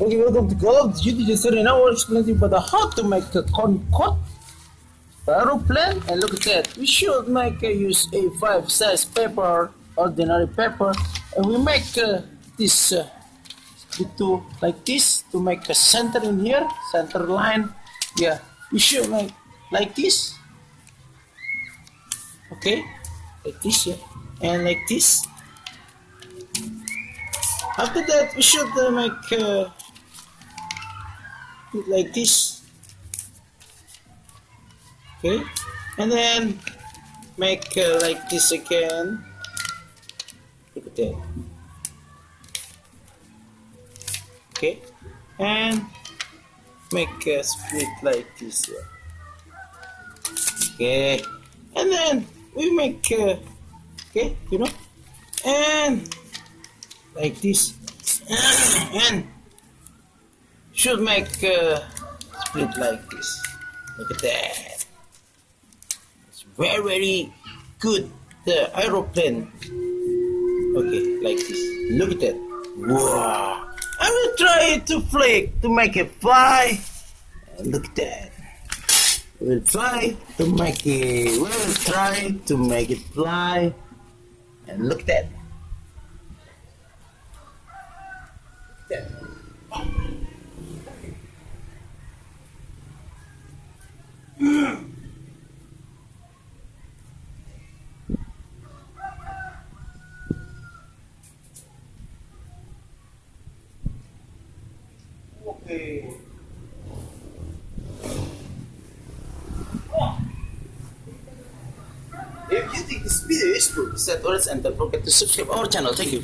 Okay, welcome to Call of Duty Jatisari. Now we're explaining about how to make a Concorde aeroplane. And look at that. We should make use A5 size paper, ordinary paper, and we make this two like this to make a center in here, center line. Yeah, we should make like this. Okay, like this, yeah, and like this. After that, we should make it like this. Okay, and then make like this again. Look at that. Okay, and make a split like this. Okay, and then we make okay, you know, and like this, and should make split like this. Look at that. It's very good. The aeroplane. Okay, like this. Look at that. Wow. I will try to flick to make it fly. And look at that. We'll try to make it. We'll try to make it fly. And look at that. That. Okay. If you think this video is useful, set or and don't forget to subscribe our channel. Thank you.